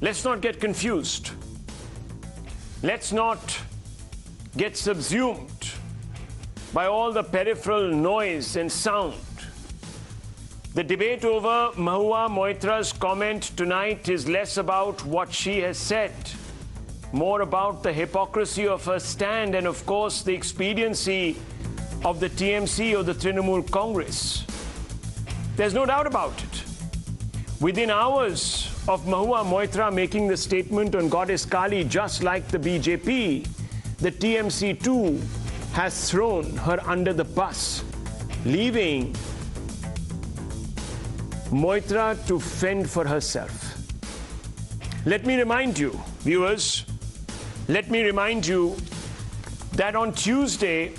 Let's not get confused. Let's not get subsumed by all the peripheral noise and sound. The debate over Mahua Moitra's comment tonight is less about what she has said, more about the hypocrisy of her stand and, of course, the expediency of the TMC or the Trinamool Congress. There's no doubt about it. Within hours of Mahua Moitra making the statement on Goddess Kali, just like the BJP, the TMC too has thrown her under the bus, leaving Moitra to fend for herself. Let me remind you, viewers, let me remind you that on Tuesday,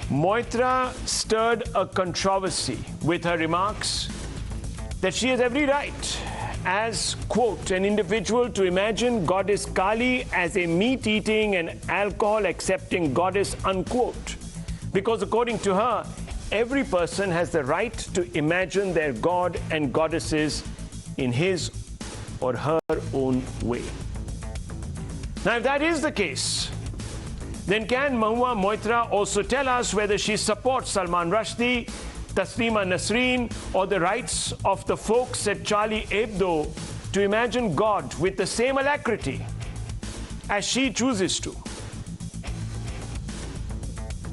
Moitra stirred a controversy with her remarks that she has every right as, quote, an individual to imagine Goddess Kali as a meat-eating and alcohol-accepting goddess, unquote. Because according to her, every person has the right to imagine their god and goddesses in his or her own way. Now, if that is the case, then can Mahua Moitra also tell us whether she supports Salman Rushdie, Taslima Nasreen, or the rights of the folks at Charlie Hebdo to imagine God with the same alacrity as she chooses to?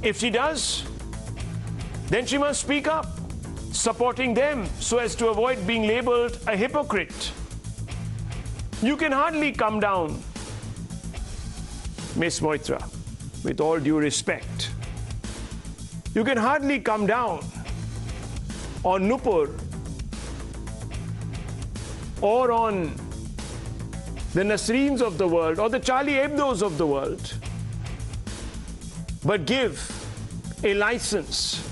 If she does, then she must speak up, supporting them so as to avoid being labeled a hypocrite. You can hardly come down, Miss Moitra, with all due respect. You can hardly come down on Nupur or on the Nasreens of the world or the Charlie Hebdos of the world, but give a license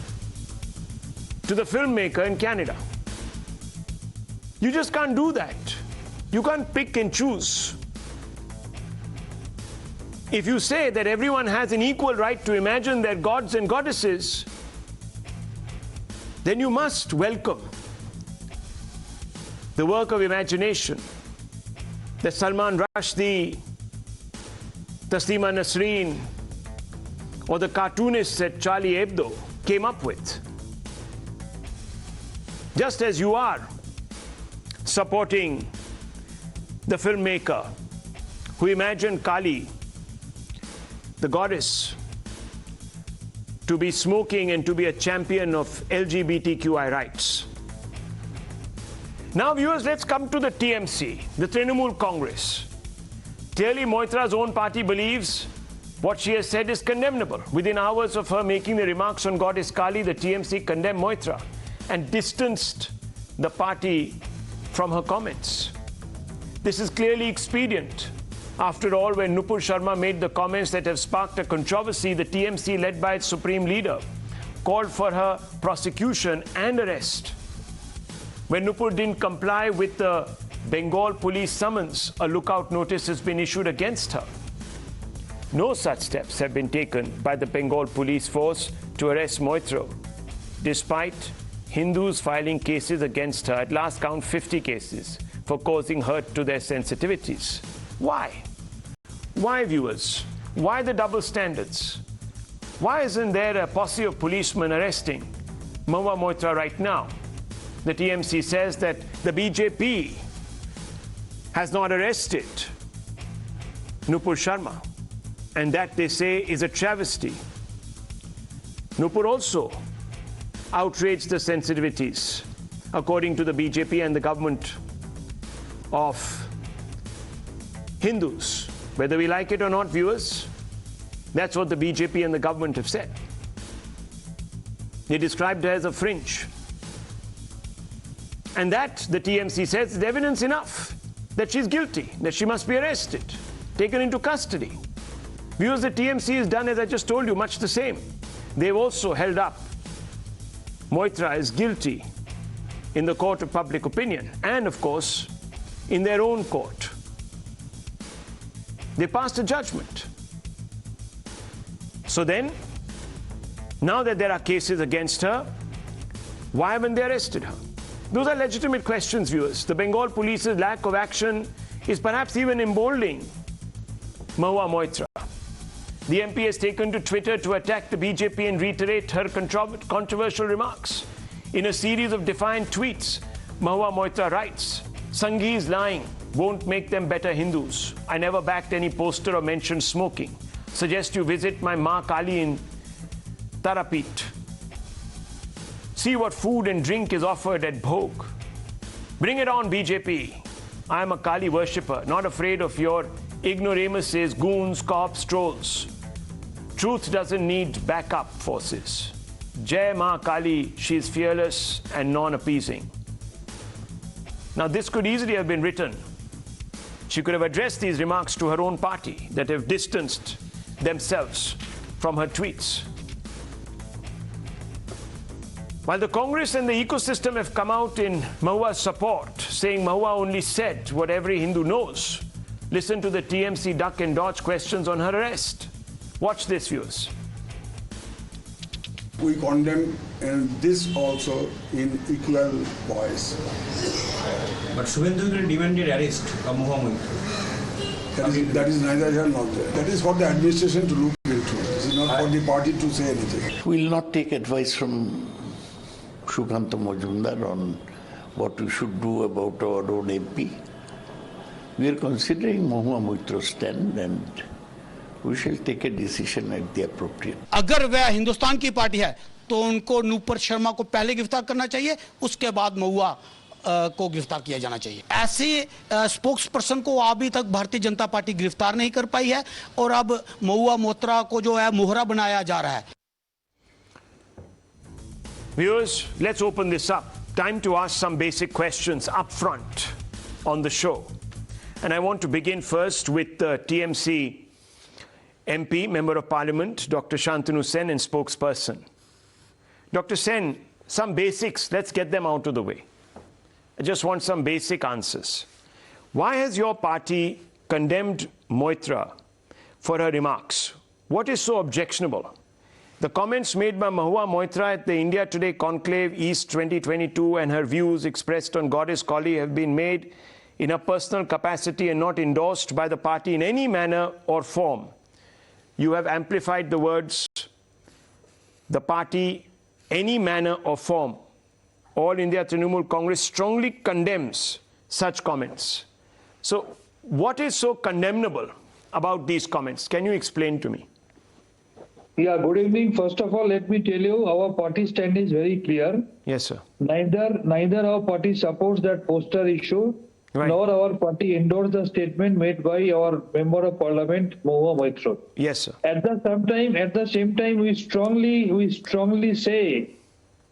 to the filmmaker in Canada. You just can't do that. You can't pick and choose. If you say that everyone has an equal right to imagine their gods and goddesses, then you must welcome the work of imagination that Salman Rushdie, Taslima Nasreen, or the cartoonists at Charlie Hebdo came up with. Just as you are supporting the filmmaker who imagined Kali, the goddess, to be smoking and to be a champion of LGBTQI rights. Now, viewers, let's come to the TMC, the Trinamool Congress. Clearly, Moitra's own party believes what she has said is condemnable. Within hours of her making the remarks on Goddess Kali, the TMC condemned Moitra and distanced the party from her comments. This is clearly expedient. After all, when Nupur Sharma made the comments that have sparked a controversy, the TMC, led by its supreme leader, called for her prosecution and arrest. When Nupur didn't comply with the Bengal police summons, a lookout notice has been issued against her. No such steps have been taken by the Bengal police force to arrest Moitra, despite Hindus filing cases against her, at last count 50 cases, for causing hurt to their sensitivities. Why? Why, viewers? Why the double standards? Why isn't there a posse of policemen arresting Mahua Moitra right now? The TMC says that the BJP has not arrested Nupur Sharma, and that, they say, is a travesty. Nupur also outraged the sensitivities, according to the BJP and the government, of Hindus. Whether we like it or not, viewers, that's what the BJP and the government have said. They described her as a fringe. And that, the TMC says, is evidence enough that she's guilty, that she must be arrested, taken into custody. Viewers, the TMC has done, as I just told you, much the same. They've also held up Moitra as guilty in the court of public opinion and, of course, in their own court. They passed a judgment. So then, now that there are cases against her, why haven't they arrested her? Those are legitimate questions, viewers. The Bengal police's lack of action is perhaps even emboldening Mahua Moitra. The MP has taken to Twitter to attack the BJP and reiterate her controversial remarks. In a series of defiant tweets, Mahua Moitra writes, "Sanghi is lying, won't make them better Hindus. I never backed any poster or mentioned smoking. Suggest you visit my Ma Kali in Tarapet. See what food and drink is offered at Bhog. Bring it on, BJP. I am a Kali worshipper, not afraid of your ignoramuses, goons, cops, trolls. Truth doesn't need backup forces. Jai Ma Kali, she is fearless and non-appeasing." Now, this could easily have been written. She could have addressed these remarks to her own party that have distanced themselves from her tweets. While the Congress and the ecosystem have come out in Mahua's support, saying Mahua only said what every Hindu knows, listen to the TMC duck and dodge questions on her arrest. Watch this, viewers. We condemn this also in equal voice. But Subhendu demanded arrest of Mahua Moitra. That is neither here nor there. That is for the administration to look into. This is not for the party to say anything. We will not take advice from Shukanta Majumdar on what we should do about our own MP. We are considering Mahua Moitra's stand and we shall take a decision at the appropriate. अगर वह हिंदुस्तान की party है तो उनको नुपुर शर्मा को पहले गिरफ्तार करना चाहिए, उसके बाद महुआ को गिरफ्तार किया जाना चाहिए। ऐसे स्पोक्स पर्सन को अभी तक भारतीय जनता पार्टी गिरफ्तार नहीं कर पाई है और अब महua मोत्रा को जो है मोहरा बनाया जा रहा है। Viewers, let's open this up. Time to ask some basic questions up front on the show. And I want to begin first with the TMC MP, Member of Parliament, Dr. Shantanu Sen, and spokesperson. Dr. Sen, some basics, let's get them out of the way. I just want some basic answers. Why has your party condemned Moitra for her remarks? What is so objectionable? The comments made by Mahua Moitra at the India Today Conclave East 2022 and her views expressed on Goddess Kali have been made in a personal capacity and not endorsed by the party in any manner or form. You have amplified the words, the party, any manner or form. All India Trinamool Congress strongly condemns such comments. So, what is so condemnable about these comments? Can you explain to me? Yeah, good evening. First of all, let me tell you, our party stand is very clear. Yes, sir. Neither our party supports that poster issue, right, nor our party endorsed the statement made by our Member of Parliament, Mahua Moitra. Yes, sir. At the same time, we strongly say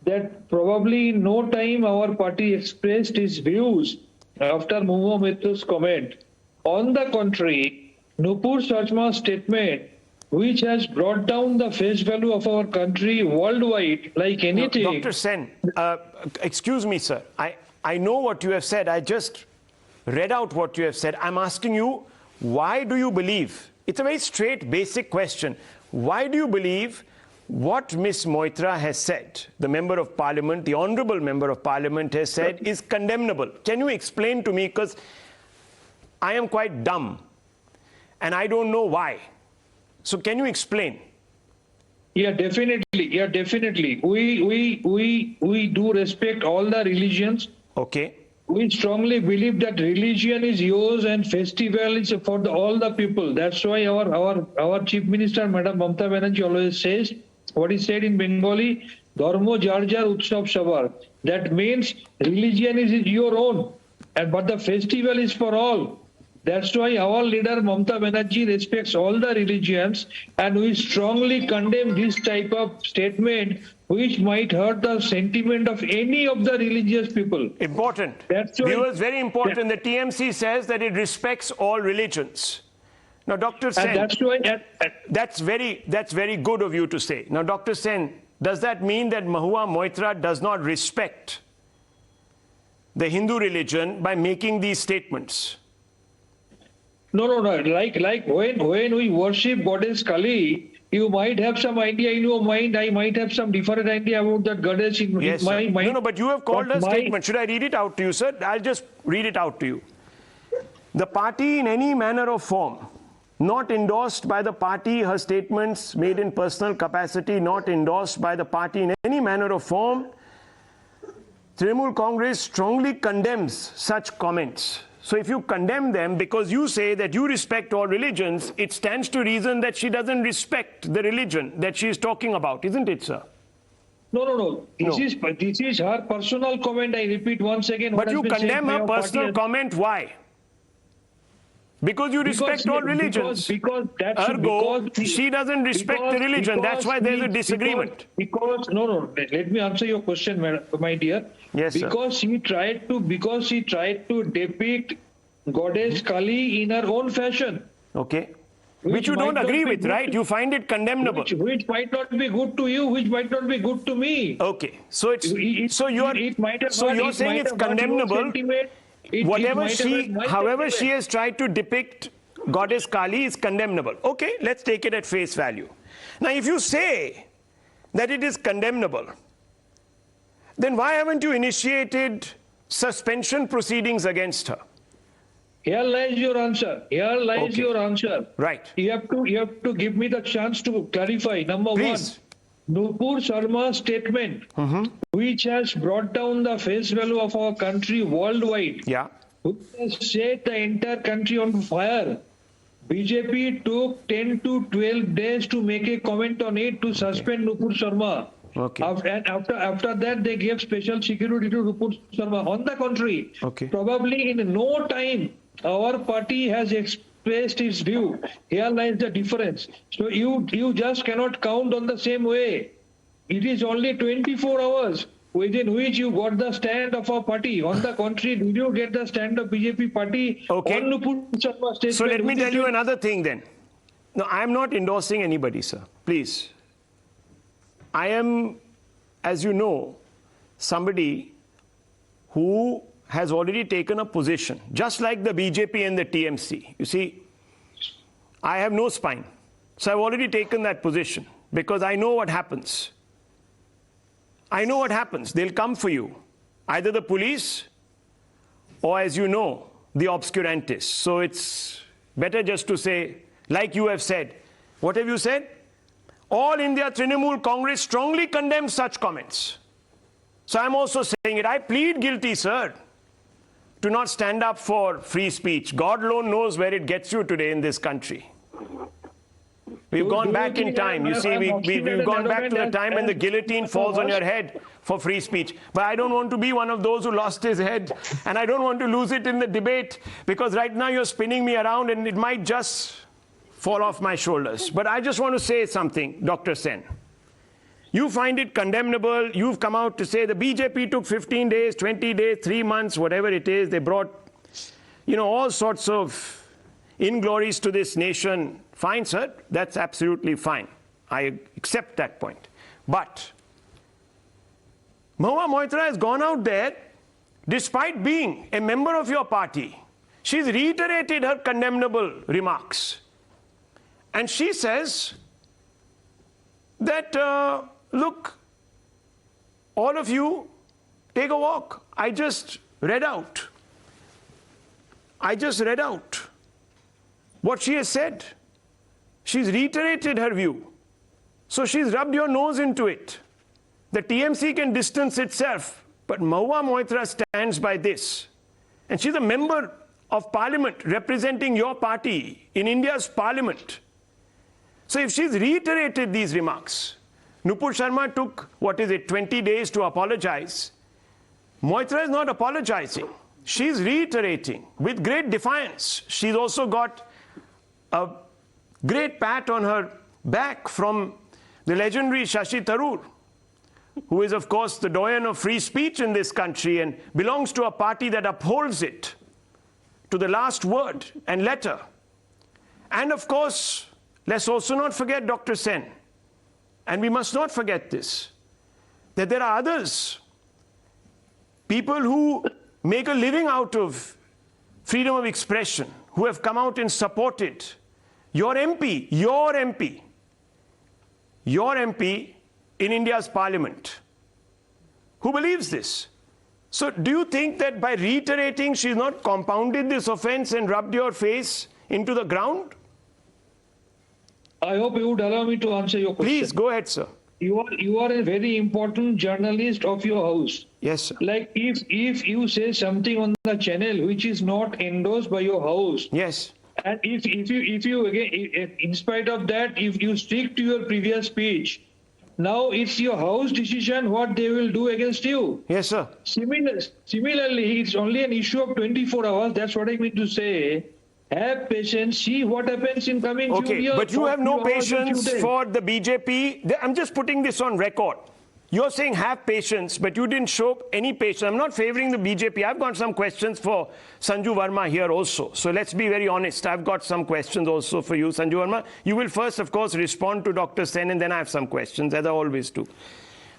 that probably in no time our party expressed its views after Mahua Moitra's comment. On the contrary, Nupur Sharma's statement, which has brought down the face value of our country worldwide, like anything. No, Dr. Sen, excuse me, sir. I know what you have said. I just read out what you have said. I'm asking you, why do you believe? It's a very straight, basic question. Why do you believe what Ms. Moitra has said, the Member of Parliament, the Honourable Member of Parliament has said, is condemnable? Can you explain to me? Because I am quite dumb and I don't know why. So can you explain? Yeah, definitely. Yeah, definitely. We do respect all the religions. Okay. We strongly believe that religion is yours and festival is for all the people. That's why our Chief Minister, Madam Mamata Banerjee, always says what he said in Bengali, Dharmo jar jar utsav sabar. That means religion is your own, but the festival is for all. That's why our leader Mamata Banerjee respects all the religions, and we strongly condemn this type of statement which might hurt the sentiment of any of the religious people. Important. That's why, viewers, very important. The TMC says that it respects all religions. Now, Dr. Sen, that's very good of you to say. Now, Dr. Sen, does that mean that Mahua Moitra does not respect the Hindu religion by making these statements? No. Like when we worship Goddess Kali, you might have some idea in your mind. I might have some different idea about that goddess in my mind. No, but you have called a statement. Should I read it out to you, sir? I'll just read it out to you. The party in any manner or form, not endorsed by the party, her statements made in personal capacity, not endorsed by the party in any manner or form. Trinamool Congress strongly condemns such comments. So if you condemn them because you say that you respect all religions, it stands to reason that she doesn't respect the religion that she is talking about, isn't it, sir? No. This is her personal comment. I repeat once again. But you condemn her personal comment. Why? Because you respect all religions. Because Ergo, she doesn't respect the religion. That's why there's a disagreement. No. Let me answer your question, my dear. Yes, sir. Because she tried to depict Goddess Kali in her own fashion. Okay. Which you don't agree with, right? You find it condemnable. Which might not be good to you, which might not be good to me. Okay. So you're saying it's condemnable. However she has tried to depict Goddess Kali is condemnable. Okay, let's take it at face value. Now, if you say that it is condemnable, then why haven't you initiated suspension proceedings against her? Here lies your answer. Your answer. Right. You have to give me the chance to clarify. Number Please. one, Nupur Sharma's statement, which has brought down the face value of our country worldwide, which has set the entire country on fire. BJP took 10 to 12 days to make a comment on it to suspend Nupur Sharma. Okay. And after that, they gave special security to Nupur Sharma. On the contrary, probably in no time, our party has expressed its view. Here lies the difference. So you just cannot count on the same way. It is only 24 hours within which you got the stand of our party. On the contrary, did you get the stand of BJP party on Nupur Sharma statement? So let me tell you another thing then. No, I am not endorsing anybody, sir. Please. I am, as you know, somebody who has already taken a position, just like the BJP and the TMC. You see, I have no spine. So I've already taken that position because I know what happens. I know what happens. They'll come for you, either the police or, as you know, the obscurantists. So it's better just to say, like you have said. What have you said? All India Trinamool Congress strongly condemns such comments. So I'm also saying it. I plead guilty, sir, to not stand up for free speech. God alone knows where it gets you today in this country. We've gone back in time. You see, we've gone back to the time when the guillotine falls on your head for free speech. But I don't want to be one of those who lost his head. And I don't want to lose it in the debate, because right now you're spinning me around and it might just fall off my shoulders. But I just want to say something, Dr. Sen. You find it condemnable. You've come out to say the BJP took 15 days, 20 days, 3 months, whatever it is. They brought, all sorts of inglories to this nation. Fine, sir. That's absolutely fine. I accept that point. But Mahua Moitra has gone out there, despite being a member of your party. She's reiterated her condemnable remarks. And she says that, look, all of you, take a walk. I just read out what she has said. She's reiterated her view. So she's rubbed your nose into it. The TMC can distance itself, but Mahua Moitra stands by this. And she's a member of parliament representing your party in India's parliament. So if she's reiterated these remarks, Nupur Sharma took, 20 days to apologize. Moitra is not apologizing. She's reiterating with great defiance. She's also got a great pat on her back from the legendary Shashi Tharoor, who is, of course, the doyen of free speech in this country and belongs to a party that upholds it to the last word and letter. And, of course, let's also not forget, Dr. Sen, and we must not forget this, that there are others, people who make a living out of freedom of expression, who have come out and supported your MP in India's parliament, who believes this. So do you think that by reiterating, she's not compounded this offense and rubbed your face into the ground? I hope you would allow me to answer your question. Please, go ahead, sir. You are a very important journalist of your house. Yes, sir. Like if you say something on the channel which is not endorsed by your house, Yes. and if you again, in spite of that, if you stick to your previous speech, now it's your house decision what they will do against you. Yes, sir. Similarly, it's only an issue of 24 hours. That's what I mean to say. Have patience, see what happens in coming few years. But you have no patience for the BJP. I'm just putting this on record. You're saying have patience, but you didn't show any patience. I'm not favoring the BJP. I've got some questions for Sanju Verma here also. So let's be very honest. I've got some questions also for you, Sanju Verma. You will first, of course, respond to Dr. Sen, and then I have some questions, as I always do.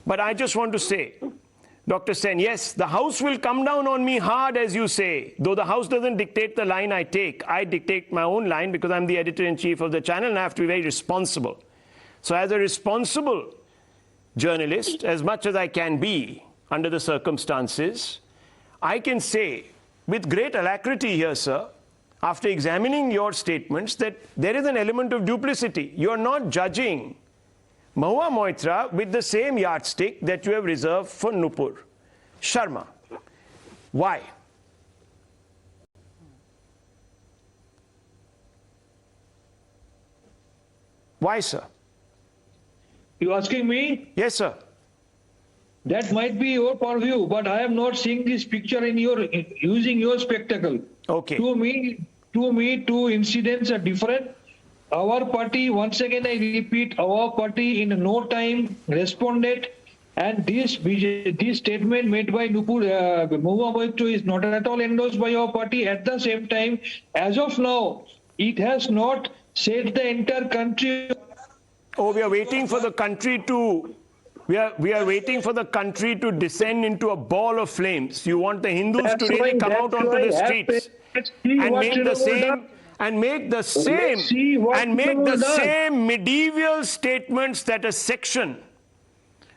But I just want to say, Dr. Sen, yes, the House will come down on me hard, as you say. Though the House doesn't dictate the line I take. I dictate my own line because I'm the editor-in-chief of the channel and I have to be very responsible. So as a responsible journalist, as much as I can be under the circumstances, I can say with great alacrity here, sir, after examining your statements, that there is an element of duplicity. You're not judging Mahua Moitra with the same yardstick that you have reserved for Nupur Sharma. Why? Why, sir? You asking me? Yes, sir. That might be your point of view, but I am not seeing this picture in using your spectacle. Okay. To me, two incidents are different. Our party, once again I repeat, our party in no time responded, and this statement made by Nupur Mahua Moitra is not at all endorsed by our party. At the same time, as of now, it has not set the entire country. Oh, we are waiting for the country to. We are waiting for the country to descend into a ball of flames. You want the Hindus to really come out onto the streets and make the same medieval statements that a section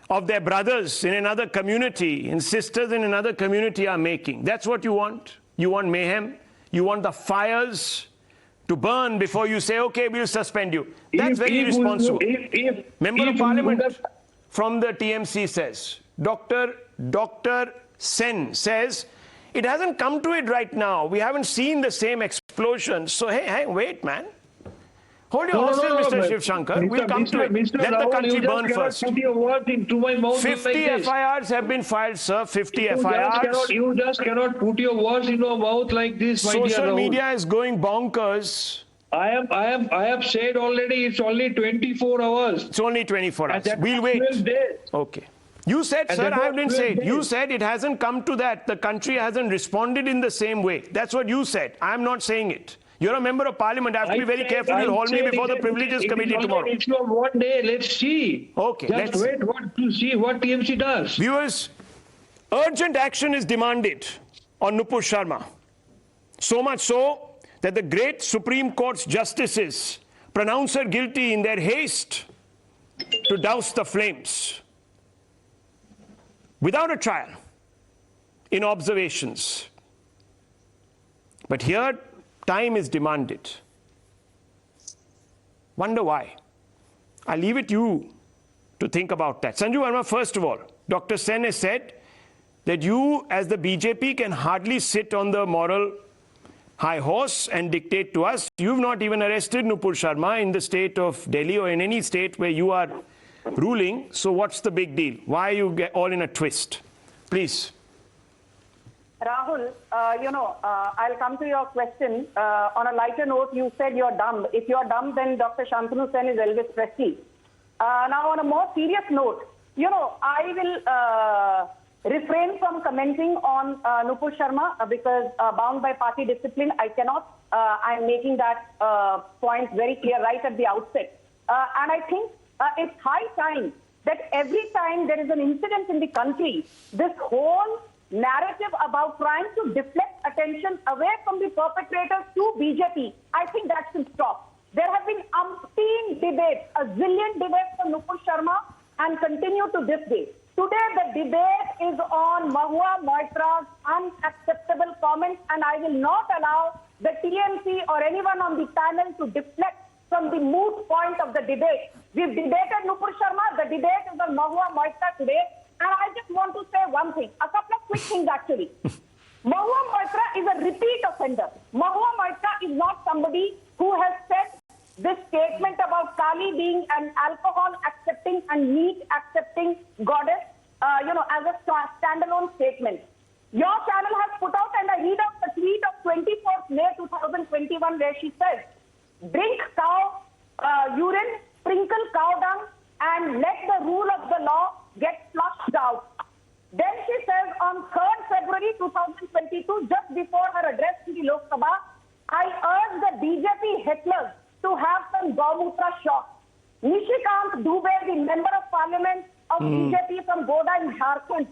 of their brothers in another community and sisters in another community are making. That's what you want. You want mayhem. You want the fires to burn before you say, okay, we'll suspend you. That's very irresponsible. Member of Parliament from the TMC says, Dr. Sen says, it hasn't come to it right now. We haven't seen the same explosion. So, hey, wait, man. Hold your horses, Mr. Shiv Shankar. We'll come to it. Let the country burn first. 50 FIRs have been filed, sir. 50 FIRs. You just cannot put your words in your mouth like this, my dear Social media is going bonkers. I have said already it's only 24 hours. It's only 24 hours. We'll wait. Okay. You said, sir, I didn't say it. You said it hasn't come to that. The country hasn't responded in the same way. That's what you said. I'm not saying it. You're a member of Parliament. I have to be very careful. You'll hold me before the Privileges Committee tomorrow. It's one day. Let's see. Okay. Just wait to see what TMC does. Viewers, urgent action is demanded on Nupur Sharma. So much so that the great Supreme Court's justices pronounce her guilty in their haste to douse the flames without a trial in observations. But here, time is demanded. Wonder why? I'll leave it to you to think about that. Sanju Verma, first of all, Dr. Sen has said that you, as the BJP, can hardly sit on the moral high horse and dictate to us. You've not even arrested Nupur Sharma in the state of Delhi or in any state where you are ruling. So what's the big deal? Why are you all in a twist? Please. Rahul, I'll come to your question. On a lighter note, you said you're dumb. If you're dumb, then Dr. Shantanu Sen is Elvis Presley. Now, on a more serious note, I will refrain from commenting on Nupur Sharma because bound by party discipline, I cannot. I'm making that point very clear right at the outset. And I think it's high time that every time there is an incident in the country, this whole narrative about trying to deflect attention away from the perpetrators to BJP, I think that should stop. There have been umpteen debates, a zillion debates for Nupur Sharma and continue to this day. Today the debate is on Mahua Moitra's unacceptable comments, and I will not allow the TMC or anyone on the panel to deflect from the moot point of the debate. We've debated Nupur Sharma. The debate is on Mahua Moitra today. And I just want to say one thing, a couple of quick things actually. Mahua Moitra is a repeat offender. Mahua Moitra is not somebody who has said this statement about Kali being an alcohol-accepting and meat-accepting goddess, as a standalone statement. Your channel has put out, and I read out the tweet of 24th May 2021 where she says, drink cow urine, sprinkle cow dung, and let the rule of the law get flushed out. Then she says on 3rd February 2022, just before her address to the Lok Sabha, I urge the BJP hecklers to have some Gaumutra shots. Nishikant Dubey, the member of parliament of BJP from Goda in Jharkhand,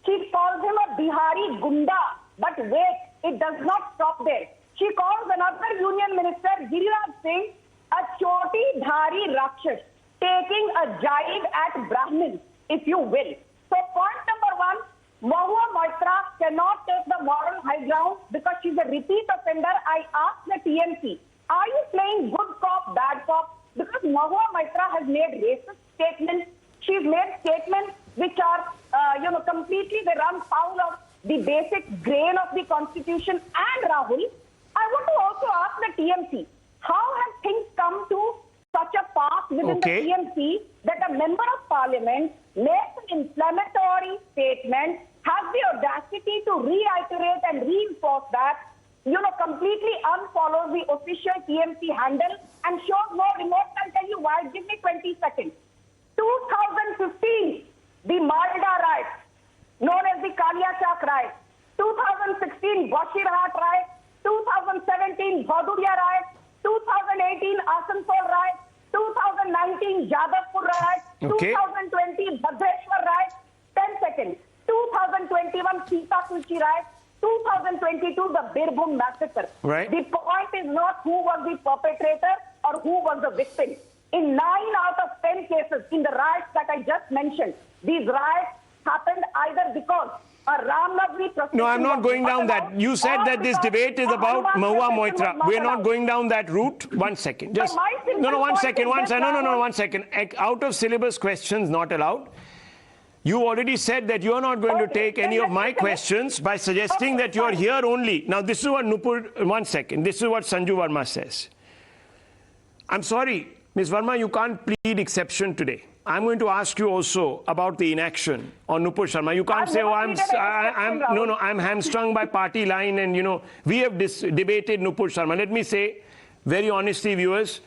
she calls him a Bihari Gunda. But wait, it does not stop there. She calls another union minister, Giriraj Singh, a Choti Dhari Rakshas, taking a jive at Brahmins, if you will. So point number one, Mahua Moitra cannot take the moral high ground because she's a repeat offender. I asked the TMC, are you playing good cop, bad cop? Because Mahua Moitra has made racist statements. She's made statements which are, completely, they run foul of the basic grain of the Constitution. And Rahul, I want to also ask the TMC, how have things come to such a pass within the TMC that a member of parliament makes an inflammatory statement, has the audacity to reiterate and reinforce that, completely unfollows the official TMC handle and shows no remorse? I'll tell you why. Give me 20 seconds. 2015, the Malda riots, known as the Kaliachak riots. 2016, Bashirhat riots. 2017, Bhaduria riots. 2018, Asansol riots. 2019, Jadavpur riots. 2020, Bhadreshwar riots. 10 seconds. 2021, Sita Kulchi riots. 2022, the Birbhum massacre. Right. The point is not who was the perpetrator or who was the victim. In 9 out of 10 cases, in the riots that I just mentioned, these riots happened either because a Ram Navami procession. No, I'm not going down that. You said that this debate is about Mahua Moitra. We're not going down that route. 1 second. Just no, 1 second. One second. Out of syllabus questions not allowed. You already said that you're not going to take any of my questions by suggesting that you're here only. Now, this is what Nupur, 1 second. This is what Sanju Verma says. I'm sorry, Ms. Verma, you can't plead exception today. I'm going to ask you also about the inaction on Nupur Sharma. You can't say, oh, I'm hamstrung by party line and, we have debated Nupur Sharma. Let me say, very honestly, viewers,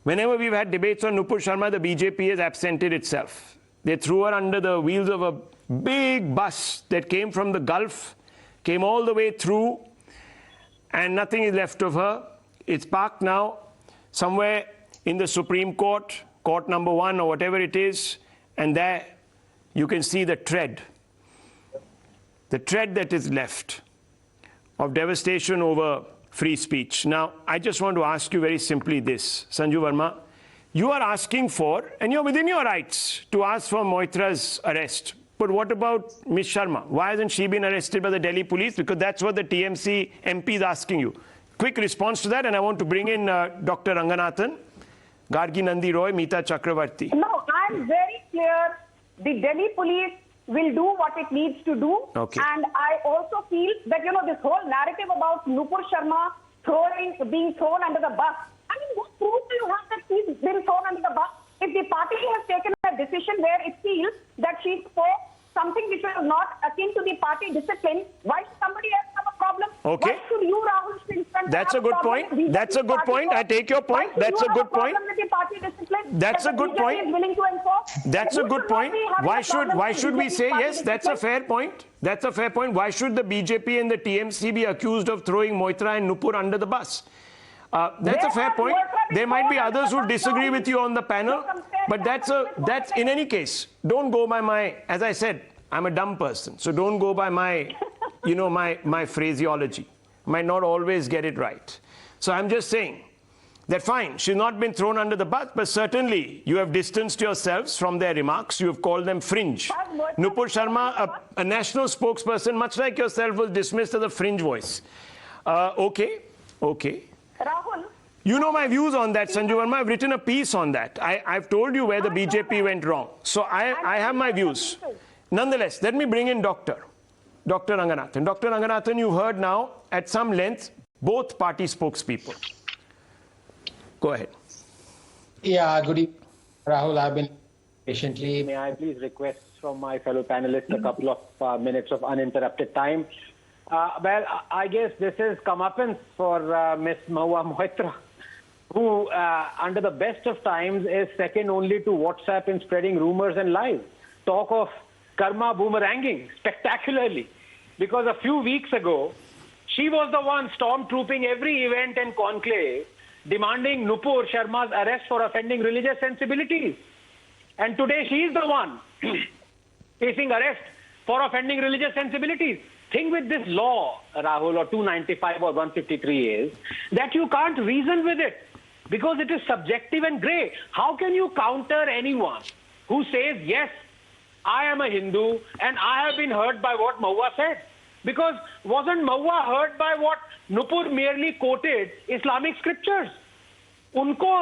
whenever we've had debates on Nupur Sharma, the BJP has absented itself. They threw her under the wheels of a big bus that came from the Gulf, came all the way through, and nothing is left of her. It's parked now somewhere in the Supreme Court, court number 1 or whatever it is, and there you can see the tread that is left of devastation over free speech. Now, I just want to ask you very simply this, Sanju Verma. You are asking for, and you're within your rights to ask for Moitra's arrest. But what about Ms. Sharma? Why hasn't she been arrested by the Delhi police? Because that's what the TMC MP is asking you. Quick response to that, and I want to bring in Dr. Ranganathan, Gargi Nandi Roy, Meeta Chakravarti. No, I'm very clear. The Delhi police will do what it needs to do. Okay. And I also feel that, this whole narrative about Nupur Sharma being thrown under the bus. I mean, what proof do you have that she's been thrown under the bus? If the party has taken a decision where it feels that she spoke something which was not akin to the party discipline, why should somebody else have a problem? Okay. Why should you, Rahul, that's a good point. That's a good point. I take your point. That's a good point. That's a good point. That's a good point. Why should we say yes? That's a fair point. That's a fair point. Why should the BJP and the TMC be accused of throwing Moitra and Nupur under the bus? That's a fair point. There might be others who disagree with you on the panel, but that's in any case, don't go by my, as I said, I'm a dumb person, so don't go by my, my phraseology. Might not always get it right. So I'm just saying, that fine, she's not been thrown under the bus, but certainly you have distanced yourselves from their remarks. You have called them fringe. Nupur Sharma, a national spokesperson, much like yourself, was dismissed as a fringe voice. Okay. Rahul. You know my views on that, Sanju Verma. I've written a piece on that. I've told you where the BJP went wrong. So I have my views. Nonetheless, let me bring in Dr. Ranganathan. Dr. Ranganathan, you heard now at some length both party spokespeople. Go ahead. Yeah, good evening, Rahul. I've been patiently. May I please request from my fellow panelists a couple of minutes of uninterrupted time? Well, I guess this is comeuppance for Ms. Mahua Moitra, who, under the best of times, is second only to WhatsApp in spreading rumors and lies. Talk of karma boomeranging spectacularly. Because a few weeks ago, she was the one stormtrooping every event and conclave, demanding Nupur Sharma's arrest for offending religious sensibilities. And today she is the one facing arrest for offending religious sensibilities. Thing with this law, Rahul, or 295 or 153 is that you can't reason with it because it is subjective and grey. How can you counter anyone who says, yes, I am a Hindu and I have been hurt by what Mahua said? Because wasn't Mahua hurt by what Nupur merely quoted Islamic scriptures? उनको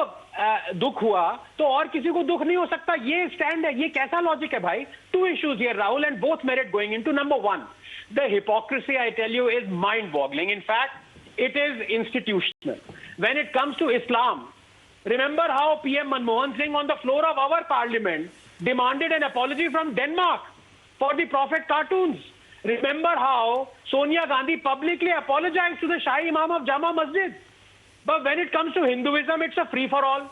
दुख हुआ तो और किसी को दुख नहीं हो सकता. ये स्टैंड है. ये कैसा लॉजिक है भाई? Two issues here, Rahul, and both merit going into. Number one, the hypocrisy, I tell you, is mind-boggling. In fact, it is institutional. When it comes to Islam, remember how PM Manmohan Singh on the floor of our parliament demanded an apology from Denmark for the Prophet cartoons. Remember how Sonia Gandhi publicly apologized to the Shahi Imam of Jama Masjid. But when it comes to Hinduism, it's a free-for-all.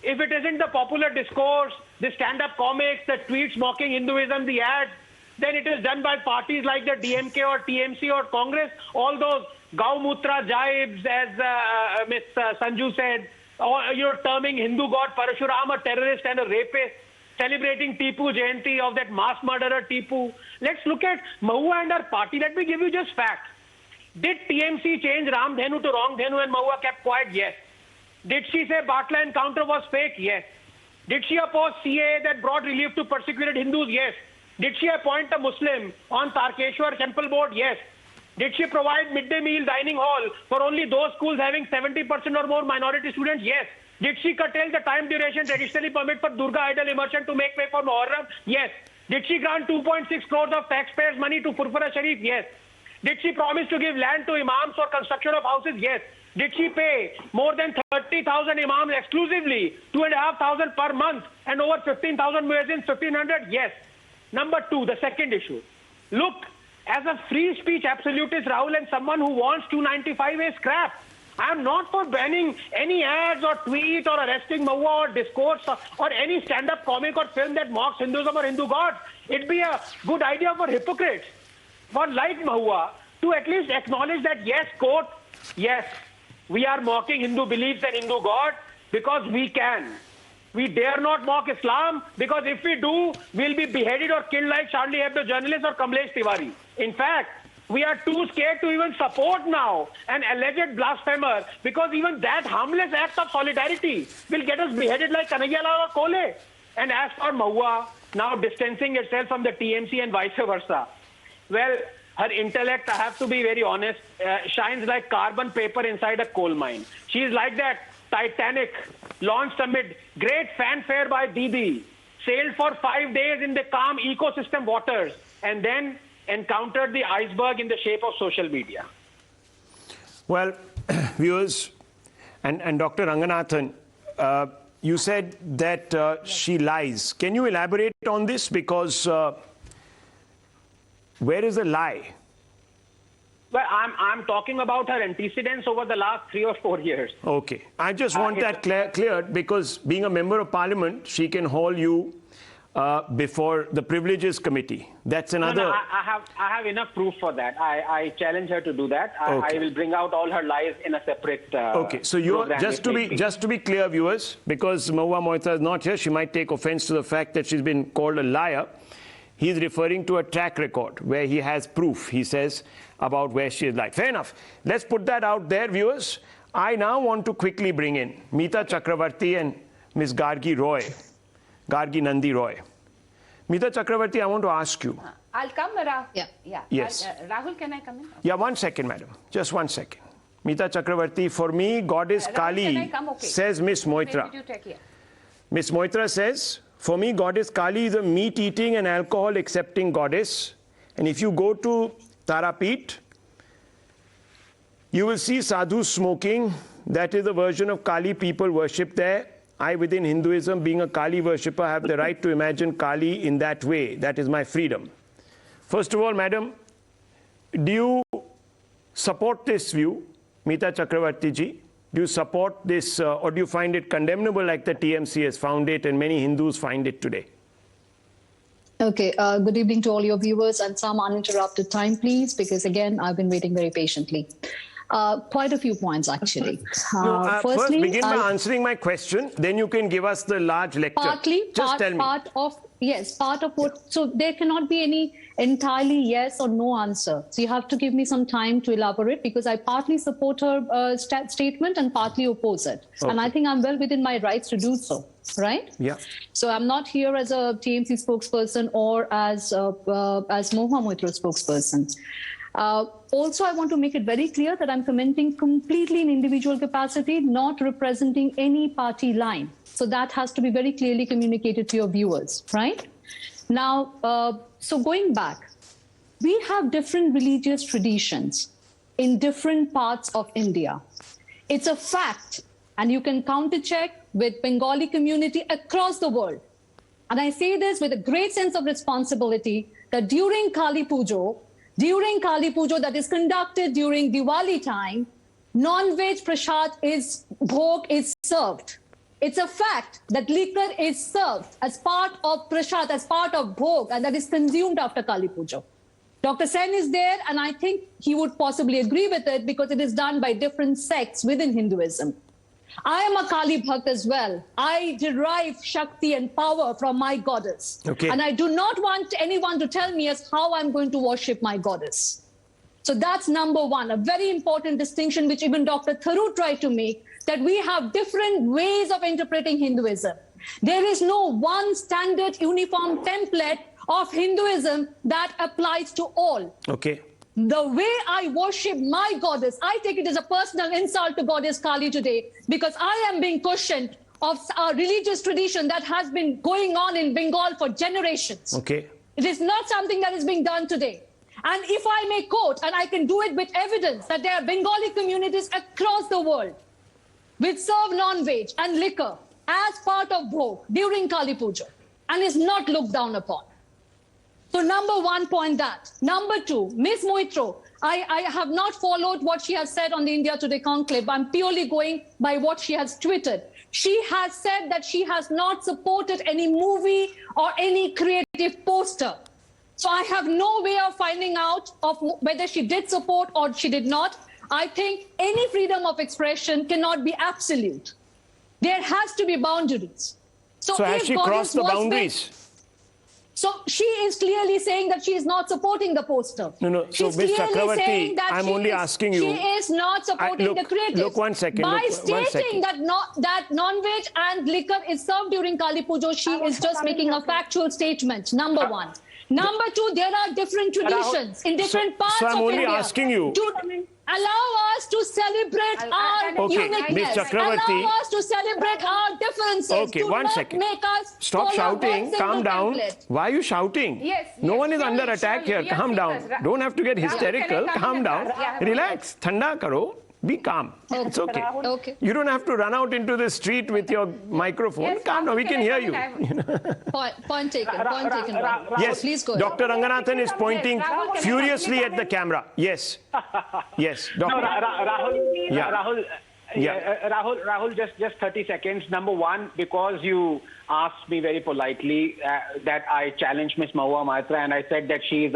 If it isn't the popular discourse, the stand-up comics, the tweets mocking Hinduism, the ads, then it is done by parties like the DMK or TMC or Congress, all those Gaumutra jibes, as Ms. Sanju said, or terming Hindu god Parashuram a terrorist and a rapist, celebrating Tipu Jayanti of that mass murderer Tipu. Let's look at Mahua and her party. Let me give you just facts. Did TMC change Ram Dhenu to Wrong Dhenu and Mahua kept quiet? Yes. Did she say Batla encounter was fake? Yes. Did she oppose CAA that brought relief to persecuted Hindus? Yes. Did she appoint a Muslim on Tarkeshwar Temple Board? Yes. Did she provide midday meal dining hall for only those schools having 70% or more minority students? Yes. Did she curtail the time duration traditionally permit for Durga idol immersion to make way for Muharram? Yes. Did she grant 2.6 crores of taxpayers' money to Furfura Sharif? Yes. Did she promise to give land to imams for construction of houses? Yes. Did she pay more than 30,000 imams exclusively, 2,500 per month, and over 15,000 muezzins, 1,500? Yes. Number two, the second issue. Look, as a free speech absolutist, Rahul, and someone who wants 295A scrap, I am not for banning any ads or tweet or arresting Mahua or discourse or any stand-up comic or film that mocks Hinduism or Hindu gods. It'd be a good idea for hypocrites, for like Mahua, to at least acknowledge that, yes, quote, yes, we are mocking Hindu beliefs and Hindu gods because we can. We dare not mock Islam because if we do, we'll be beheaded or killed like Charlie Hebdo journalist or Kamlesh Tiwari. In fact, we are too scared to even support now an alleged blasphemer because even that harmless act of solidarity will get us beheaded like Kanaiyalal or Kole. And as for Mahua, now distancing itself from the TMC and vice versa, well, her intellect, I have to be very honest, shines like carbon paper inside a coal mine. She is like that Titanic, launched amid great fanfare by Didi, sailed for 5 days in the calm ecosystem waters, and then encountered the iceberg in the shape of social media. Well, viewers, and Dr. Ranganathan, you said that she lies. Can you elaborate on this? Because where is the lie? Well, I'm talking about her antecedents over the last 3 or 4 years. Okay. I just want that cleared because being a member of parliament, she can haul you before the Privileges Committee. That's another... No, I have enough proof for that. I challenge her to do that. Okay. I will bring out all her lies in a separate okay, so you're just to be clear, viewers, because Mahua Moitra is not here, she might take offense to the fact that she's been called a liar. He's referring to a track record where he has proof, he says, about where she is like. Fair enough. Let's put that out there, viewers. I now want to quickly bring in Meeta Chakravarti and Ms. Gargi Nandi Roy. Meeta Chakravarti, I want to ask you. I'll come, Rahul. Yeah. Yes. Rahul, can I come in? Yeah, 1 second, madam. Just 1 second. Meeta Chakravarti, for me, Goddess Kali, says Miss Moitra. Miss Moitra says, for me, Goddess Kali is a meat-eating and alcohol-accepting goddess. And if you go to Tarapeeth, you will see sadhus smoking. That is the version of Kali people worship there. I, within Hinduism, being a Kali worshipper, have the right to imagine Kali in that way. That is my freedom. First of all, madam, do you support this view, Meeta Chakravarti ji? Do you support this, or do you find it condemnable like the TMC has found it and many Hindus find it today? Okay, good evening to all your viewers and some uninterrupted time, please, because again, I've been waiting very patiently. Quite a few points, actually. First, begin by answering my question, then you can give us the large lecture. Just tell me. Part of what, so there cannot be any entirely yes or no answer. So you have to give me some time to elaborate, because I partly support her statement and partly oppose it. Okay. And I think I'm well within my rights to do so, right? Yeah. So I'm not here as a TMC spokesperson or as Mahua Moitra spokesperson. Also, I want to make it very clear that I'm commenting completely in individual capacity, not representing any party line. So that has to be very clearly communicated to your viewers, right? Now, so going back, we have different religious traditions in different parts of India. It's a fact, and you can counter-check with Bengali community across the world. And I say this with a great sense of responsibility, that during Kali Pujo that is conducted during Diwali time, non-veg prasad bhog is served. It's a fact that liquor is served as part of prasad, as part of bhog, and that is consumed after Kali Puja. Dr. Sen is there, and I think he would possibly agree with it, because it is done by different sects within Hinduism. I am a Kali Bhakt as well. I derive Shakti and power from my goddess. Okay. And I do not want anyone to tell me as how I'm going to worship my goddess. So that's number one, a very important distinction which even Dr. Tharoor tried to make, that we have different ways of interpreting Hinduism. There is no one standard uniform template of Hinduism that applies to all. Okay. The way I worship my goddess, I take it as a personal insult to Goddess Kali today, because I am being questioned of a religious tradition that has been going on in Bengal for generations. Okay. It is not something that is being done today. And if I may quote, and I can do it with evidence, that there are Bengali communities across the world which serve non-veg and liquor as part of bhog during Kali Puja, and is not looked down upon. So number one point that. Number two, Ms. Moitra, I have not followed what she has said on the India Today conclave. I'm purely going by what she has tweeted. She has said that she has not supported any movie or any creative poster. So I have no way of finding out of whether she did support or she did not. I think any freedom of expression cannot be absolute. There has to be boundaries. So has she crossed the boundaries? So she is clearly saying that she is not supporting the poster. No. So Ms. Chakravarti, I'm only asking you. She is not supporting the creatives. Look, 1 second. By stating that non-veg and liquor is served during Kali Puja, she is just making a factual statement, number one. Number two, there are different traditions in different parts of India. So I'm only asking you. Allow us to celebrate our uniqueness. Ms. Chakravarti. Allow us to celebrate our differences. Okay, do 1 not second. Make us stop shouting. Calm down. Template. Why are you shouting? No one is under attack here. Calm down. Don't have to get hysterical. Calm down. Relax. Thanda karo. Be calm. It's okay. Okay. You don't have to run out into the street with your microphone. Calm down. We can hear you. Point taken. Point taken. Yes. Please go. Dr. Ranganathan is pointing furiously at the camera. Yes. Yes. Doctor. Rahul, just 30 seconds. Number one, because you asked me very politely that I challenged Ms. Mahua Moitra, and I said that she's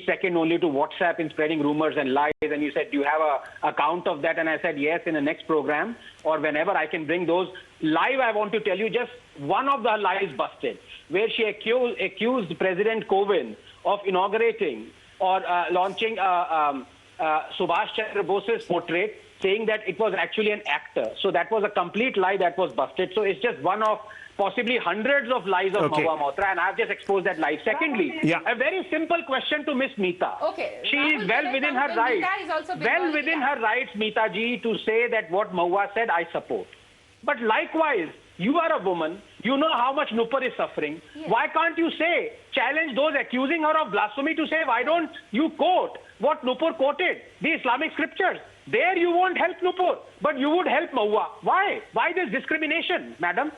second only to WhatsApp in spreading rumors and lies, and you said, do you have a account of that? And I said, yes, in the next program or whenever I can bring those. Live, I want to tell you just one of the lies busted, where she accused President Kovind of inaugurating or launching Subhash Chandra Bose's portrait saying that it was actually an actor. So that was a complete lie that was busted. So it's just one of possibly hundreds of lies of Mahua Moitra, and I've just exposed that lie. Secondly, a very simple question to Miss Meeta. Okay. She is well within her rights. Well within her rights, Meeta ji, to say that what Mahua said, I support. But likewise, you are a woman, you know how much Nupur is suffering. Yes. Why can't you say, challenge those accusing her of blasphemy to say, why don't you quote what Nupur quoted, the Islamic scriptures? There you won't help Nupur, but you would help Mahua. Why? Why this discrimination, madam?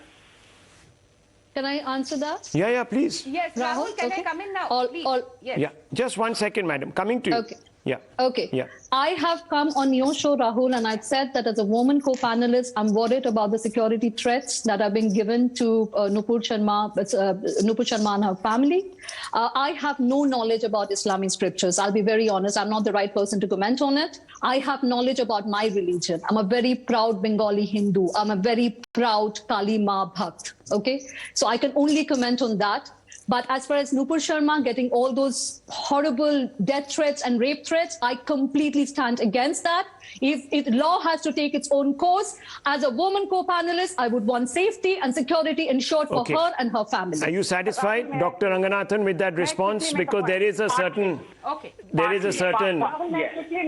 Can I answer that? Yeah, please. Yes, Rahul, can I come in now? Please. Yes. Yeah, just 1 second, madam. Coming to you. Okay. Yeah. Okay. Yeah. I have come on your show, Rahul, and I've said that as a woman co-panelist, I'm worried about the security threats that are being given to Nupur Sharma and her family. I have no knowledge about Islamic scriptures. I'll be very honest. I'm not the right person to comment on it. I have knowledge about my religion. I'm a very proud Bengali Hindu. I'm a very proud Kali Ma Bhakt. Okay. So I can only comment on that. But as far as Nupur Sharma getting all those horrible death threats and rape threats, I completely stand against that. If law has to take its own course, as a woman co-panelist, I would want safety and security ensured for her and her family. Are you satisfied, Dr. Ranganathan, with that response? Because there is a certain... Yes.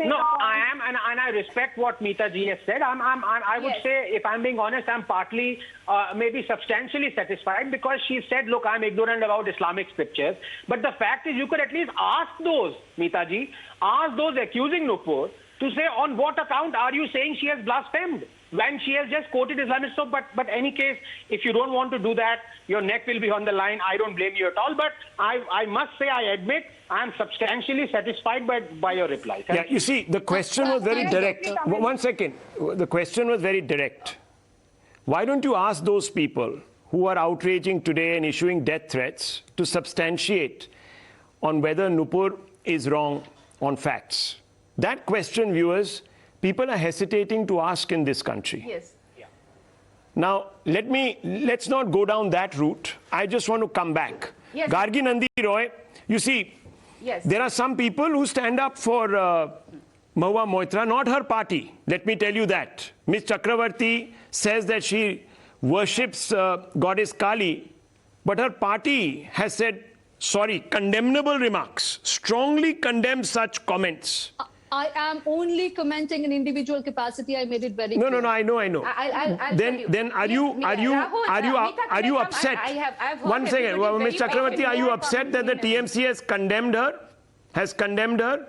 No, I am, and I respect what Meeta ji has said. I would say, if I'm being honest, I'm partly, maybe substantially satisfied, because she said, look, I'm ignorant about Islamic scriptures. But the fact is, you could at least ask those, Meeta ji, ask those accusing Nupur to say, on what account are you saying she has blasphemed when she has just quoted Islamic? So, but any case, if you don't want to do that, your neck will be on the line. I don't blame you at all. But I must say, I admit, I'm substantially satisfied by your reply. Thank you. You see, the question was very direct. 1 second. The question was very direct. Why don't you ask those people who are outraging today and issuing death threats to substantiate on whether Nupur is wrong on facts? That question, viewers, people are hesitating to ask in this country. Yes. Now, let's not go down that route. I just want to come back. Yes. Gargi Nandi Roy, you see, there are some people who stand up for Mahua Moitra, not her party. Let me tell you that. Ms. Chakravarti says that she worships goddess Kali, but her party has said, sorry, condemnable remarks, strongly condemns such comments. I am only commenting in individual capacity. I made it very clear. No, I know. I'll Then are you upset? One second, Ms. Chakravarti, are you upset that the TMC has condemned her?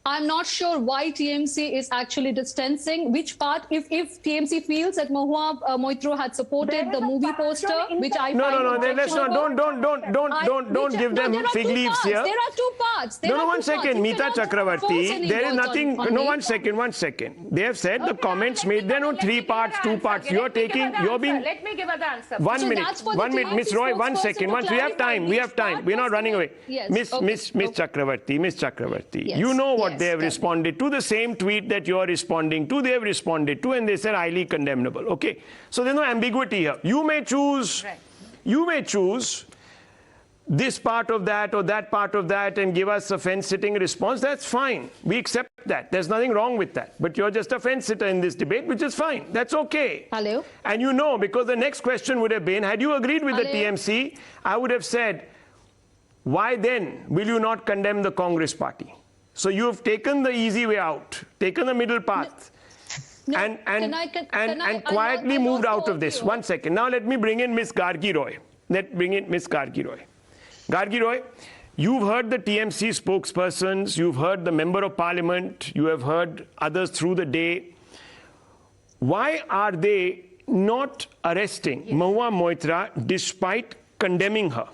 I'm not sure why TMC is actually distancing. Which part? If TMC feels that Mahua Moitra had supported the movie poster, which I find let's not. Don't give them fig leaves here. There are two parts. No, 1 second, Meeta Chakravarti. There is nothing. No, 1 second. They have said the comments made. There are no 3 parts, 2 parts. You're being. Let me give her the answer. 1 minute, Miss Roy. 1 second. We have time. We're not running away. Miss Chakravarti. You know what they have responded to, the same tweet that you're responding to, they have responded to, and they said highly condemnable. Okay, so there's no ambiguity here. You may choose this part of that or that part of that and give us a fence-sitting response. That's fine. We accept that. There's nothing wrong with that. But you're just a fence-sitter in this debate, which is fine. That's okay. Hello. And you know, because the next question would have been, had you agreed with the TMC, I would have said, why then will you not condemn the Congress party? So you have taken the easy way out, taken the middle path, and quietly moved out of this. 1 second. Now let me bring in Ms. Gargi Roy. Gargi Roy, you've heard the TMC spokespersons, you've heard the Member of Parliament, you have heard others through the day. Why are they not arresting Mahua Moitra despite condemning her?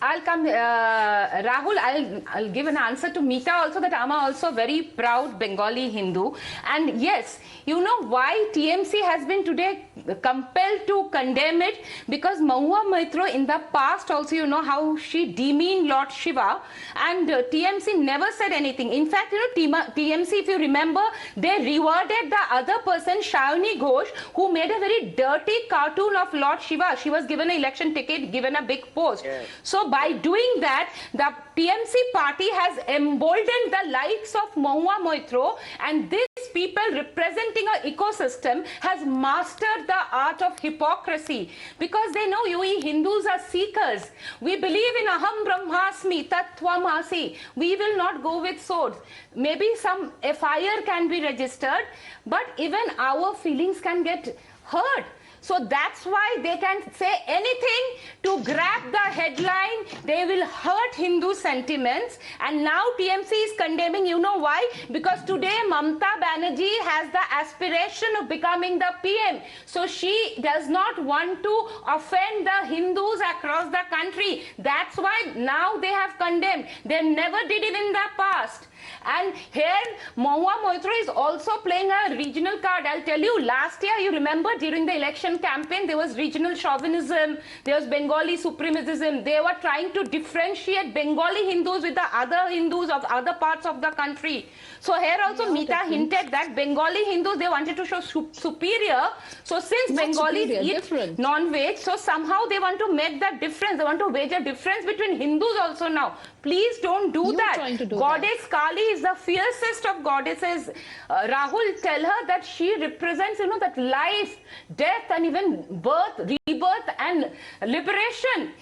I'll come, Rahul, I'll give an answer to Meeta also, that I'm also very proud Bengali Hindu. And yes, you know why TMC has been today compelled to condemn it? Because Mahua Moitra in the past also, you know how she demeaned Lord Shiva, and TMC never said anything. In fact, you know, TMC, if you remember, they rewarded the other person, Shayani Ghosh, who made a very dirty cartoon of Lord Shiva. She was given an election ticket, given a big post. So by doing that, the TMC party has emboldened the likes of Mahua Moitra, and these people representing an ecosystem has mastered the art of hypocrisy, because they know we Hindus are seekers. We believe in aham brahmasmi tattvamasi. We will not go with swords. Maybe some FIR can be registered, but even our feelings can get hurt. So that's why they can say anything to grab the headline. They will hurt Hindu sentiments. And now TMC is condemning. You know why? Because today Mamata Banerjee has the aspiration of becoming the PM. So she does not want to offend the Hindus across the country. That's why now they have condemned. They never did it in the past. And here Mahua Moitra is also playing a regional card. I'll tell you, last year, you remember during the election campaign, there was regional chauvinism, there was Bengali supremacism. They were trying to differentiate Bengali Hindus with the other Hindus of other parts of the country. So here also Mita hinted that Bengali Hindus, they wanted to show superior. So since Bengalis eat non-veg, so somehow they want to make that difference. They want to wage a difference between Hindus also now. Please don't do that. Goddess Kali is the fiercest of goddesses. Rahul, tell her that she represents, that life, death, and even birth, rebirth, and liberation.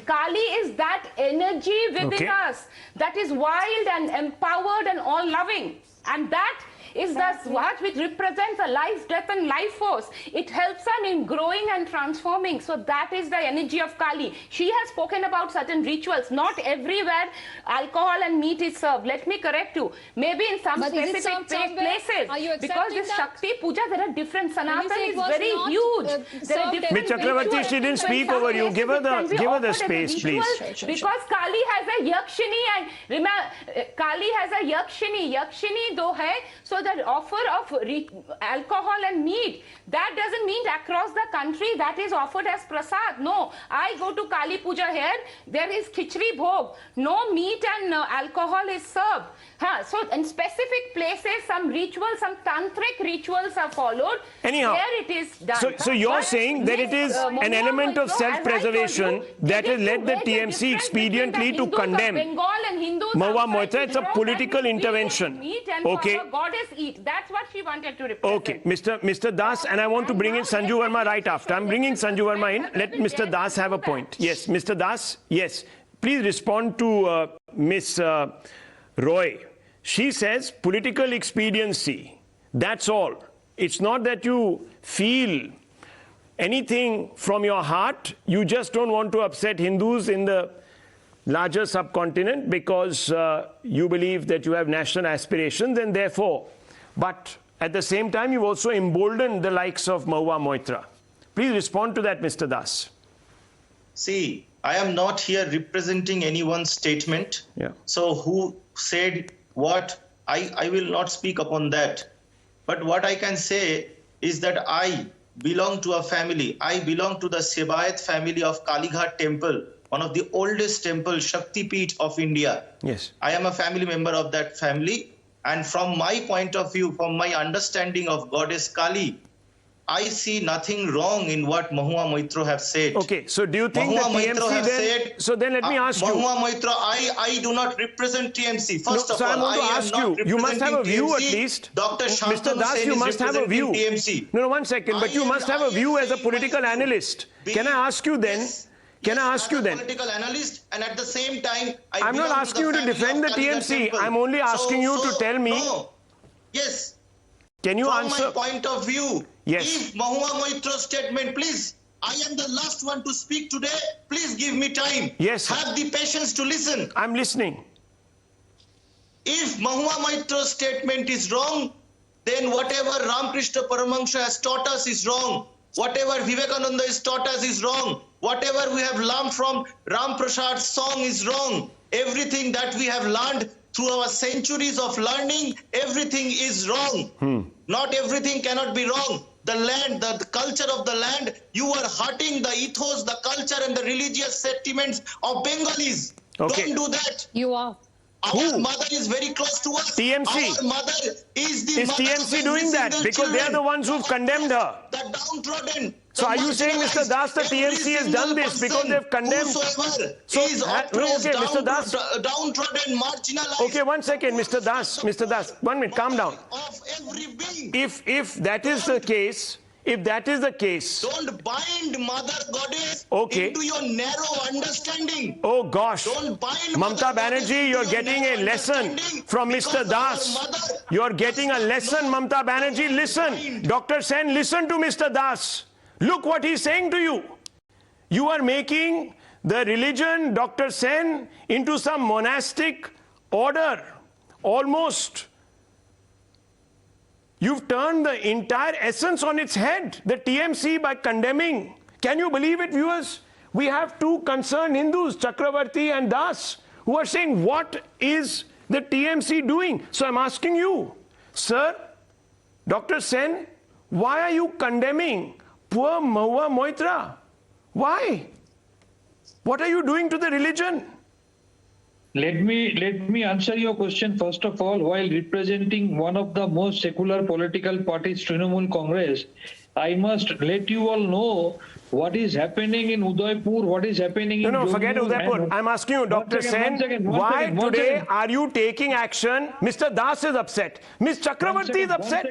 Kali is that energy within us that is wild and empowered and all-loving. And that is the sword which represents a life, death, and life force. It helps us in growing and transforming. So that is the energy of Kali. She has spoken about certain rituals. Not everywhere alcohol and meat is served. Let me correct you. Maybe in some specific places. Because this Shakti Puja, there are different. Sanatan is very huge. There are different Ms. Chakravarti, she didn't speak over you. Give her the space, please. Because Kali has a yakshini, and remember, Kali has a yakshini. Yakshini do hai, so the offer of alcohol and meat, that doesn't mean across the country that is offered as prasad. No, I go to Kali Puja here, there is khichdi bhog. No meat and alcohol is served. So in specific places, some rituals, some tantric rituals are followed. Anyhow, there it is done. So you're saying that it is an element of self-preservation that has led the TMC expediently to condemn Mahua Moitra. It's a political intervention. Okay. That's what she wanted to represent. Okay, Mr. Das, and I want to bring in Sanju Verma right after. I'm bringing Sanju Verma in. Let Mr. Das have a point. Yes, Mr. Das, yes. Please respond to Ms. Roy. She says political expediency. That's all. It's not that you feel anything from your heart. You just don't want to upset Hindus in the larger subcontinent because you believe that you have national aspirations, and therefore, but at the same time, you've also emboldened the likes of Mahua Moitra. Please respond to that, Mr. Das. See, I am not here representing anyone's statement. Yeah. So who said what, I will not speak upon that. But what I can say is that I belong to a family. I belong to the Sebayat family of Kalighat temple, one of the oldest temples, Shakti Peeth of India. Yes. I am a family member of that family. And from my point of view, from my understanding of Goddess Kali, I see nothing wrong in what Mahua Moitra have said. Okay, so do you think Mahua that TMC then... So then let me ask you... Mahua Moitra, I do not represent TMC. First of all, I want to ask you, you must have a view at least. Dr. Mr. Das, you must have a view. TMC. No, 1 second, but you must have a view as a political analyst. Can I ask you then... Can I ask you then? Political analyst, and at the same time, I'm not asking you to defend the TMC. I'm only asking you to tell me. No. Yes. Can you answer? From my point of view, yes. If Mahua Moitra's statement, please, I am the last one to speak today. Please give me time. Yes. Have the patience to listen. I'm listening. If Mahua Moitra's statement is wrong, then whatever Ramakrishna Paramahansa has taught us is wrong. Whatever Vivekananda has taught us is wrong. Whatever we have learned from Ram Prasad's song is wrong. Everything that we have learned through our centuries of learning, everything is wrong. Not everything cannot be wrong. The land, the culture of the land, you are hurting the ethos, the culture and the religious sentiments of Bengalis. Okay. Don't do that. You are. Our mother is very close to us. TMC. Our mother is the Is mother TMC of doing that? single Because they are the children. ones who've condemned her. The downtrodden. So are you saying, Mr. Das, the TMC has done this because they've condemned? Whosoever So, is oppressed, okay, Mr. Das. downtrodden, marginalized. Okay, 1 second, Mr. Das, 1 minute, calm down. Of every being. If that is the case, don't bind Mother Goddess okay, into your narrow understanding. Oh gosh, Don't bind Mamata Mother Banerjee, you're getting a lesson from Mr. Das. You're getting a lesson, Mamata Banerjee. Listen, Dr. Sen, listen to Mr. Das. Look what he's saying to you. You are making the religion, Dr. Sen, into some monastic order, almost. You've turned the entire essence on its head, the TMC, by condemning. Can you believe it, viewers? We have two concerned Hindus, Chakravarti and Das, who are saying, what is the TMC doing? So I'm asking you, sir, Dr. Sen, why are you condemning poor Mahua Moitra? Why? What are you doing to the religion? Let me answer your question first of all. While representing one of the most secular political parties, Trinamool Congress, I must let you all know what is happening in Udaipur, what is happening in No, forget Udaipur. I'm asking you, Dr. Sen, why today are you taking action? Mr. Das is upset. Ms. Chakravarti is upset.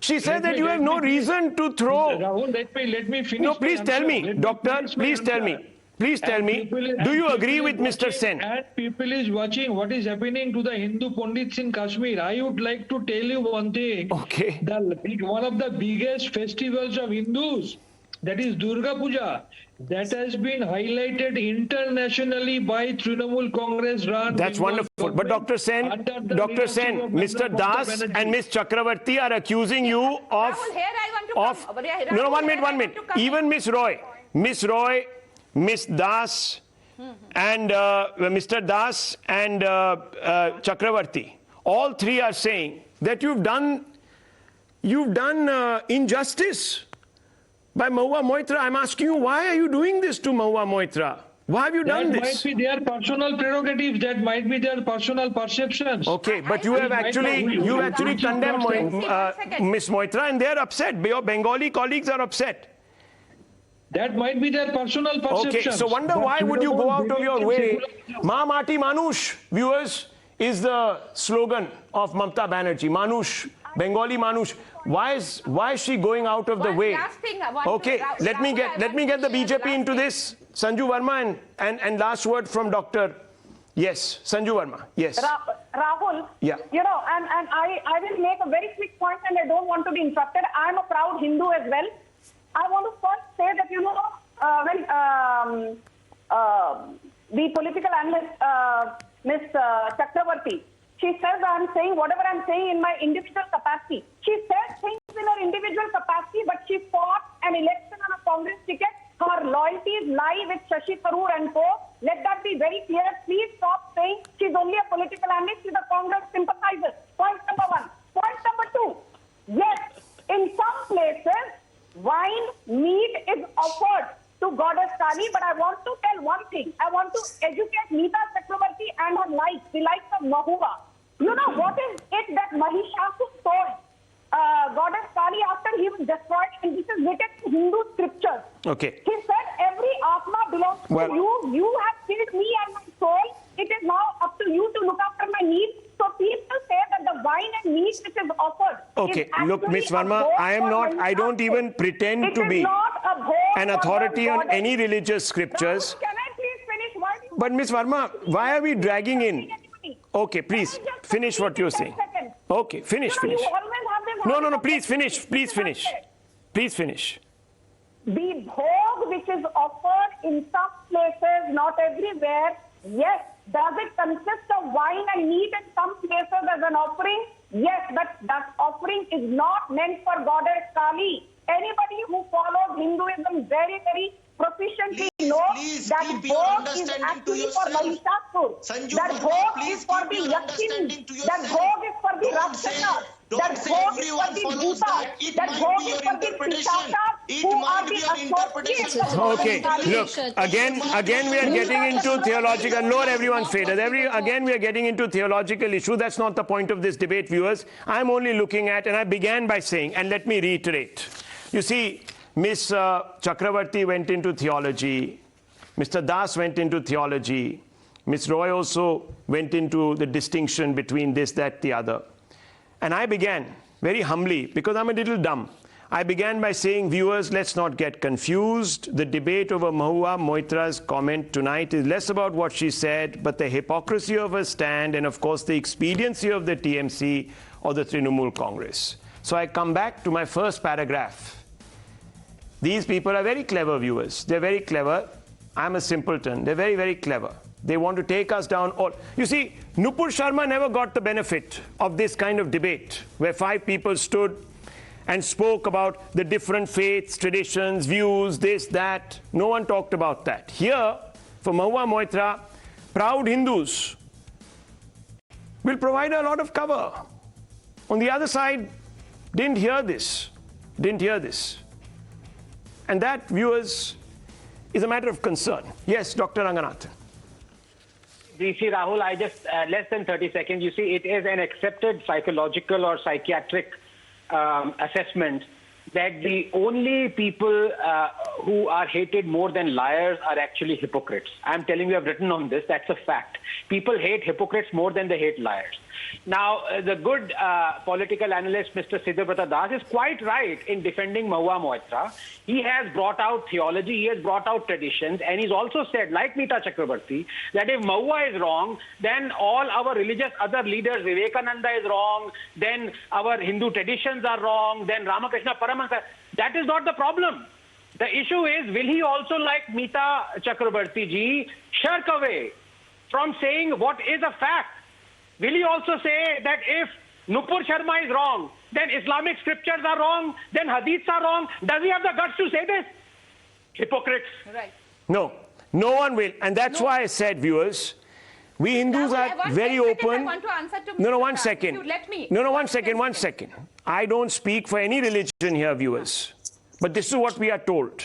She said that you have no reason to throw. Rahul, let me finish. No, please tell me, doctor, please tell me. Please tell me, do you agree with Mr. Sen? And people is watching what is happening to the Hindu Pandits in Kashmir. I would like to tell you one thing. Okay. One of the biggest festivals of Hindus, that is Durga Puja, that has been highlighted internationally by Trinamool Congress run. That's wonderful. But Dr. Sen, Mr. Das and Ms. Chakravarti are accusing you of... Rahul, here I want to come. No, 1 minute. Even Ms. Roy, Ms. Das and Mr. Das and Chakravarti, all three are saying that you've done injustice by Mahua Moitra. I'm asking you, why are you doing this to Mahua Moitra? Why have you done this? That might be their personal prerogatives. That might be their personal perceptions. Okay, but you have actually condemned Ms. Moitra, and they're upset. Your Bengali colleagues are upset. That might be their personal perception. Okay, so wonder why would you go out of your way? Ma Mati Manush, viewers, is the slogan of Mamata Banerjee. Manush, Bengali Manush. Why is she going out of the way? Okay, let me get the BJP into this. Sanju Verma and last word from Dr. Yes, Sanju Verma. Yes. Rahul, yeah. You know, and I will make a very quick point, and I don't want to be interrupted. I'm a proud Hindu as well. I want to first say that, you know, when the political analyst, Ms. Chakravarti, she says I'm saying whatever I'm saying in my individual capacity. She says things in her individual capacity, but she fought an election on a Congress ticket. Her loyalties lie with Shashi Tharoor and co. Let that be very clear. Please stop saying she's only a political analyst. She's a Congress sympathizer. Point number one. Point number two. Yes, in some places, wine, meat is offered to Goddess Kali, but I want to tell one thing. I want to educate Meeta Chakravarti and her likes, the likes of Mahua. You know, what is it that Mahishasur told Goddess Kali after he was destroyed? And this is written in Hindu scriptures. Okay. He said, every Atma belongs to you. You have killed me and my soul. It is now up to you to look after my needs. So people say that the wine and meat which is offered. Okay, look, Ms. Verma, I don't even pretend to be an authority on any religious scriptures. Can I please finish? Why do you But Ms. Verma, why are we dragging in? Okay, please finish what you're saying. Okay, finish. No, please finish. Please finish. The bhog which is offered in some places, not everywhere, yes. Does it consist of wine and meat in some places as an offering? Yes, but that offering is not meant for Goddess Kali. Anybody who follows Hinduism very, very proficiently knows that bhog is actually for Mahishasur. That bhog is for the Yakshin. That bhog is for the Rakshasa. That bhog is for the Bhuta. That bhog is for the Pishata, who are the associates of Okay, look, again we are getting into theological, lower everyone's faded. Again we are getting into theological issue. That's not the point of this debate, viewers. I'm only looking at, and I began by saying, and let me reiterate. You see, Ms. Chakravarti went into theology. Mr. Das went into theology. Ms. Roy also went into the distinction between this, that, the other. And I began very humbly, because I'm a little dumb. I began by saying, viewers, let's not get confused. The debate over Mahua Moitra's comment tonight is less about what she said, but the hypocrisy of her stand and, of course, the expediency of the TMC or the Trinamool Congress. So I come back to my first paragraph. These people are very clever, viewers. They're very clever. I'm a simpleton. They're very, very clever. They want to take us down all. You see, Nupur Sharma never got the benefit of this kind of debate where 5 people stood and spoke about the different faiths, traditions, views, this, that. No one talked about that. Here, for Mahua Moitra, proud Hindus will provide a lot of cover. On the other side, didn't hear this. Didn't hear this. And that, viewers, is a matter of concern. Yes, Dr. Ranganathan. You see, Rahul, I just, less than 30 seconds. You see, it is an accepted psychological or psychiatric assessment that the only people who are hated more than liars are actually hypocrites. I'm telling you, I've written on this. That's a fact. People hate hypocrites more than they hate liars. Now, the good political analyst, Mr. Siddhartha Das, is quite right in defending Mahua Moitra. He has brought out theology, he has brought out traditions, and he's also said, like Meeta Chakrabarti, that if Mahua is wrong, then all our religious other leaders, Vivekananda is wrong, then our Hindu traditions are wrong, then Ramakrishna Paramahansa. That is not the problem. The issue is, will he also, like Meeta Chakrabarti ji, shirk away from saying what is a fact? Will he also say that if Nupur Sharma is wrong, then Islamic scriptures are wrong, then hadiths are wrong? Does he have the guts to say this? Hypocrites. Right. No, no one will. And that's why I said, viewers, we Hindus are very open. I want to answer to no, Mr. one Das. second. If you let me. No, one second. I don't speak for any religion here, viewers. But this is what we are told.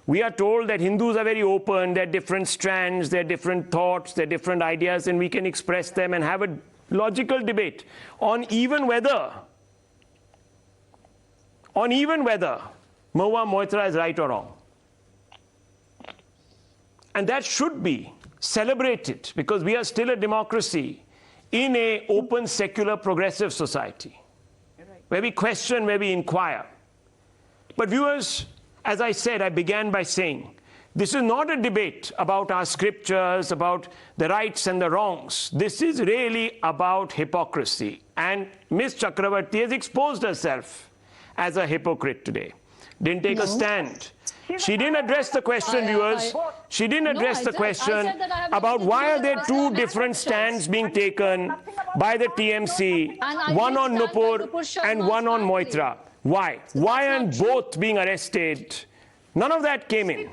We are told that Hindus are very open, they're different strands, they're different thoughts, they're different ideas, and we can express them and have a logical debate on even whether Mahua Moitra is right or wrong. And that should be celebrated, because we are still a democracy in an open, secular, progressive society, where we question, where we inquire. But viewers, as I said, I began by saying, this is not a debate about our scriptures, about the rights and the wrongs. This is really about hypocrisy. And Ms. Chakravarti has exposed herself as a hypocrite today. Didn't take a stand. She didn't address the question, viewers. She didn't address the question about why are there 2 different stands being taken by the TMC, one on Nupur and one on Moitra. Why? Why aren't both being arrested? None of that came in.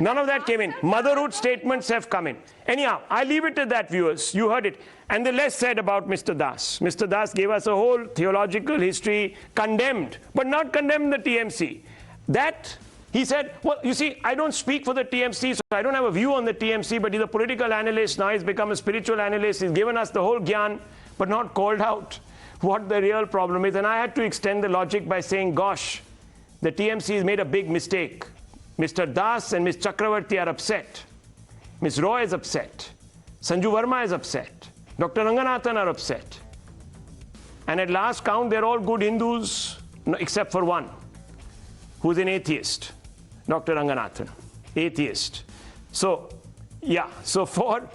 None of that came in. Motherhood statements have come in. Anyhow, I leave it at that, viewers. You heard it. And the less said about Mr. Das. Mr. Das gave us a whole theological history, condemned, but not condemned the TMC. That, he said, well, you see, I don't speak for the TMC, so I don't have a view on the TMC, but he's a political analyst. Now he's become a spiritual analyst. He's given us the whole gyan, but not called out what the real problem is. And I had to extend the logic by saying, gosh, the TMC has made a big mistake. Mr. Das and Ms. Chakravarti are upset. Ms. Roy is upset. Sanju Verma is upset. Dr. Ranganathan are upset. And at last count, they're all good Hindus, except for one, who's an atheist, Dr. Ranganathan, atheist. So, yeah, so four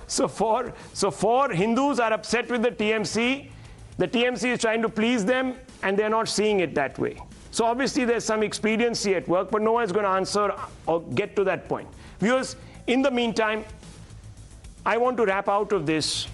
Hindus are upset with the TMC. The TMC is trying to please them, and they're not seeing it that way. So obviously there's some expediency at work, but no one's going to answer or get to that point. Viewers, in the meantime, I want to wrap out of this